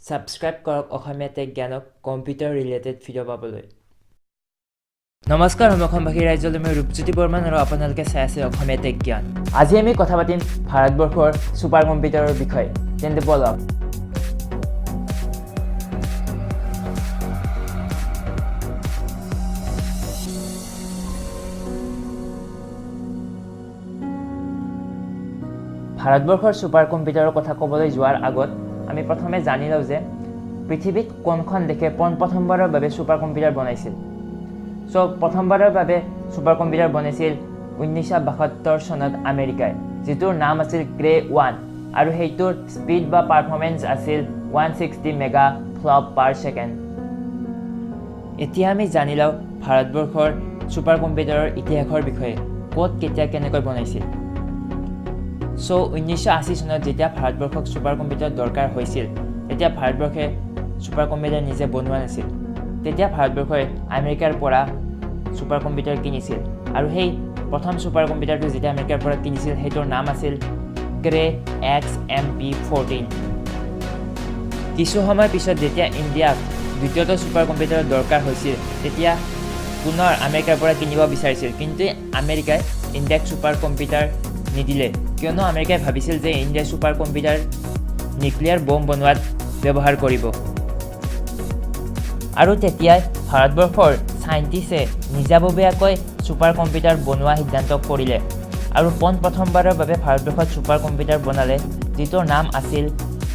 Subscribe কৰক অসমীয়া tech জ্ঞানক computer related video' পাবলৈ। নমস্কাৰ সমখনবাসী ৰাজ্যলৈ মই ৰূপজ্যোতি বৰ্মন আৰু আপোনালোকে চাই আছে অসমীয়া টেক জ্ঞান। আজি আমি কথা পাতিম ভাৰতবৰ্ষৰ ছুপাৰ কম্পিউটাৰৰ বিষয়ে। তেন্তে বলক ভাৰতবৰ্ষৰ ছুপাৰ কম্পিউটাৰৰ কথা ক'বলৈ যোৱাৰ আগত আমি প্ৰথমে জানি লওঁ যে পৃথিৱীত কোনখন দেশে প্ৰথমবাৰৰ বাবে ছুপাৰ কম্পিউটাৰ বনাইছিল। প্ৰথমবাৰৰ বাবে ছুপাৰ কম্পিউটাৰ বনাইছিল 1972 চনত আমেৰিকাই, যিটোৰ নাম আছিল গ্ৰে 1 আৰু সেইটোৰ স্পীড বা পাৰফৰ্মেঞ্চ আছিল 160 মেগা ফ্লপ পাৰ ছেকেণ্ড। এতিয়া আমি জানি লওঁ ভাৰতবৰ্ষৰ ছুপাৰ কম্পিউটাৰৰ ইতিহাসৰ বিষয়ে, ক'ত কেতিয়া কেনেকৈ বনাইছিল। 1980 চনত যেতিয়া ভাৰতবৰ্ষক ছুপাৰ কম্পিউটাৰ দৰকাৰ হৈছিল, তেতিয়া ভাৰতবৰ্ষে ছুপাৰ কম্পিউটাৰ নিজে বনোৱা নাছিল। তেতিয়া ভাৰতবৰ্ষই আমেৰিকাৰ পৰা ছুপাৰ কম্পিউটাৰ কিনিছিল আৰু সেই প্ৰথম ছুপাৰ কম্পিউটাৰটো যেতিয়া আমেৰিকাৰ পৰা কিনিছিল সেইটোৰ নাম আছিল গ্ৰে XMP14। কিছু সময় পিছত যেতিয়া ইণ্ডিয়াক দ্বিতীয়টো ছুপাৰ কম্পিউটাৰৰ দৰকাৰ হৈছিল, তেতিয়া পুনৰ আমেৰিকাৰ পৰা কিনিব বিচাৰিছিল, কিন্তু আমেৰিকাই ইণ্ডিয়াক ছুপাৰ কম্পিউটাৰ নিদিলে, কিয়নো আমেৰিকাই ভাবিছিল যে ইণ্ডিয়াই ছুপাৰ কম্পিউটাৰ নিউক্লিয়াৰ বম বনোৱাত ব্যৱহাৰ কৰিব। আৰু তেতিয়াই ভাৰতবৰ্ষৰ চাইণ্টিষ্টে নিজাববীয়াকৈ ছুপাৰ কম্পিউটাৰ বনোৱা সিদ্ধান্ত কৰিলে আৰু প্ৰথমবাৰৰ বাবে ভাৰতবৰ্ষত ছুপাৰ কম্পিউটাৰ বনালে, যিটোৰ নাম আছিল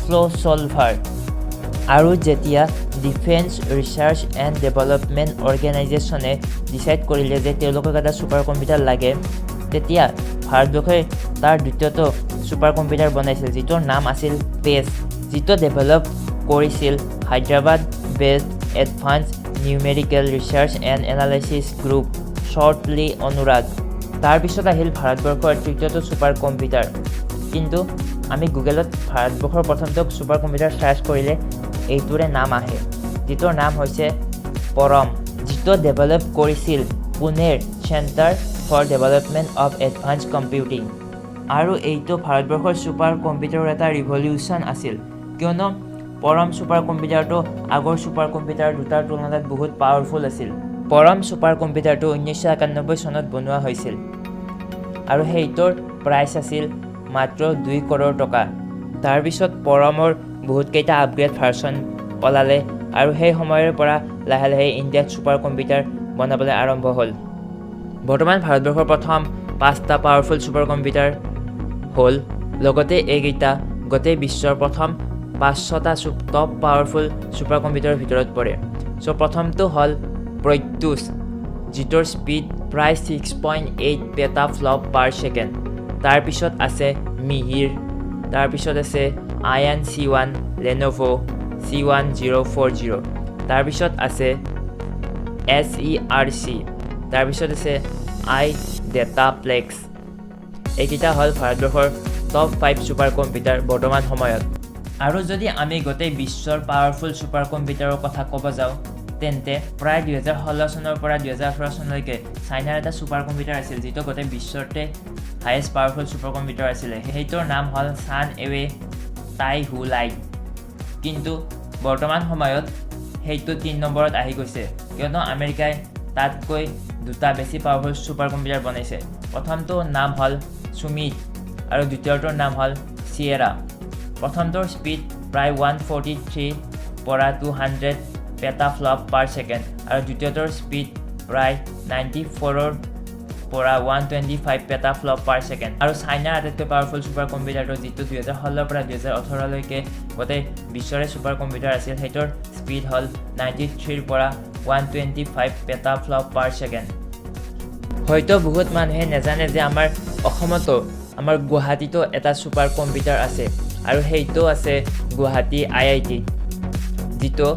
ফ্ল'ছলভাৰ। আৰু যেতিয়া ডিফেন্স ৰিচাৰ্চ এণ্ড ডেভেলপমেণ্ট অৰ্গেনাইজেশ্যনে ডিচাইড কৰিলে যে তেওঁলোকক এটা ছুপাৰ কম্পিউটাৰ লাগে, তেতিয়া ভাৰতবৰ্ষই তাৰ দ্বিতীয়টো ছুপাৰ কম্পিউটাৰ বনাইছিল, যিটোৰ নাম আছিল পেজ, যিটো ডেভেলপ কৰিছিল Hyderabad based advance numerical research and analysis group, shortly Anurag. তাৰপিছত আহিল ভাৰতবৰ্ষৰ তৃতীয়টো ছুপাৰ কম্পিউটাৰ। কিন্তু আমি গুগলত ভাৰতবৰ্ষৰ প্ৰথমটো ছুপাৰ কম্পিউটাৰ চাৰ্চ কৰিলে এইটোৰে নাম আহে, যিটোৰ নাম হৈছে পৰম, যিটো ডেভেলপ কৰিছিল পুনেৰ centre for development of advance computing. আৰু এইটো ভাৰতবৰ্ষৰ ছুপাৰ কম্পিউটাৰৰ এটা ৰিভলিউশ্যন আছিল, কিয়নো পৰম ছুপাৰ কম্পিউটাৰটো আগৰ ছুপাৰ কম্পিউটাৰ দুটাৰ তুলনাত বহুত পাৱাৰফুল আছিল। পৰম ছুপাৰ কম্পিউটাৰটো 1991 চনত বনোৱা হৈছিল আৰু সেইটোৰ প্ৰাইচ আছিল মাত্ৰ 2 কৰোৰ টকা। তাৰপিছত পৰমৰ বহুতকেইটা আপগ্ৰেড ভাৰ্চন ওলালে আৰু সেই সময়ৰ পৰা লাহে লাহে ইণ্ডিয়াত ছুপাৰ কম্পিউটাৰ বনাবলৈ আৰম্ভ হ'ল। বৰ্তমান ভাৰতবৰ্ষৰ প্ৰথম 5টা পাৱাৰফুল ছুপাৰ কম্পিউটাৰ হ'ল, লগতে এইকেইটা গোটেই বিশ্বৰ প্ৰথম 500টা টপ পাৱাৰফুল ছুপাৰ কম্পিউটাৰৰ ভিতৰত পৰে। প্ৰথমটো হ'ল প্ৰত্যুষ, যিটোৰ স্পীড প্ৰায় 6.8 পেটা ফ্লপ পাৰ ছেকেণ্ড। তাৰপিছত আছে মিহিৰ, তাৰপিছত আছে আয়ান C1 লেন'ভ' C1040, তাৰপিছত আছে SERC, তাৰপিছত আছে iDataPlex। এইকেইটা হ'ল ভাৰতবৰ্ষৰ টপ 5 ছুপাৰ কম্পিউটাৰ বৰ্তমান সময়ত। আৰু যদি আমি গোটেই বিশ্বৰ পাৱাৰফুল ছুপাৰ কম্পিউটাৰৰ কথা ক'ব যাওঁ, তেন্তে প্ৰায় 2016 চনৰ পৰা 2018 চনলৈকে চাইনাৰ এটা ছুপাৰ কম্পিউটাৰ আছিল, যিটো গোটেই বিশ্বতে হায়েষ্ট পাৱাৰফুল ছুপাৰ কম্পিউটাৰ আছিলে। সেইটোৰ নাম হ'ল চানএৱে টাইহুলাই। কিন্তু বৰ্তমান সময়ত সেইটো 3 নম্বৰত আহি গৈছে, কিয়নো আমেৰিকাই তাতকৈ 2টা বেছি পাৱাৰফুল ছুপাৰ কম্পিউটাৰ বনাইছে। প্ৰথমটোৰ নাম হ'ল সুমিত আৰু দ্বিতীয়টোৰ নাম হ'ল চিয়েৰা। প্ৰথমটোৰ স্পীড প্ৰায় 143 পৰা 200 পেটা ফ্লপ পাৰ ছেকেণ্ড আৰু দ্বিতীয়টোৰ স্পীড প্ৰায় 94 পৰা 125 পেটা ফ্লপ পাৰ ছেকেণ্ড। আৰু চাইনাৰ আটাইতকৈ পাৱাৰফুল ছুপাৰ কম্পিউটাৰটো, যিটো 2016 পৰা 2018লৈকে গোটেই বিশ্বৰে ছুপাৰ কম্পিউটাৰ আছিল, সেইটোৰ স্পীড হ'ল 93 পৰা 125 পেটা ফ্লপ পাৰ ছেকেণ্ড। হয়তো বহুত মানুহে নাজানে যে আমাৰ অসমতো, আমাৰ গুৱাহাটীতো এটা ছুপাৰ কম্পিউটাৰ আছে, আৰু সেইটো আছে গুৱাহাটী IIT, যিটো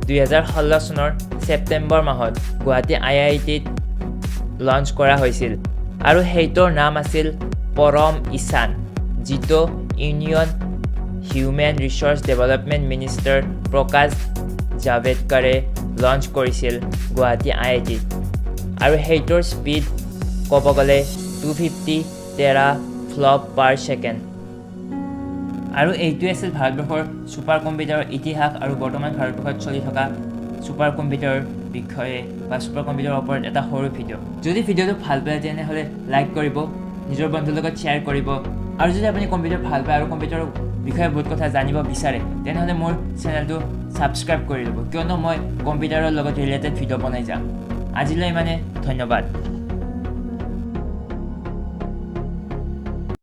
2016 চনৰ ছেপ্টেম্বৰ মাহত গুৱাহাটী IITত লঞ্চ কৰা হৈছিল। আৰু সেইটোৰ নাম আছিল পৰম ঈশান, যিটো union human resource development minister প্ৰকাশ জাভেদকাৰে লঞ্চ কৰিছিল গুৱাহাটী IITত। আৰু সেইটোৰ স্পীড ক'ব গ'লে 250 টেৰা ফ্লপ পাৰ ছেকেণ্ড। আৰু এইটোৱে আছিল ভাৰতবৰ্ষৰ ছুপাৰ কম্পিউটাৰৰ ইতিহাস আৰু বৰ্তমান ভাৰতবৰ্ষত চলি থকা ছুপাৰ কম্পিউটাৰৰ বিষয়ে বা ছুপাৰ কম্পিউটাৰৰ ওপৰত এটা সৰু ভিডিঅ'। যদি ভিডিঅ'টো ভাল পায় তেনেহ'লে লাইক কৰিব, নিজৰ বন্ধুৰ লগত শ্বেয়াৰ কৰিব, আৰু যদি আপুনি কম্পিউটাৰ ভাল পায় আৰু কম্পিউটাৰৰ বিষয়ে বহুত কথা জানিব বিচাৰে তেনেহ'লে মোৰ চেনেলটো ছাবস্ক্ৰাইব কৰি ল'ব, কিয়নো মই কম্পিউটাৰৰ লগত ৰিলেটেড ভিডিঅ' বনাই যাম। আজিলৈ ইমানে, ধন্যবাদ।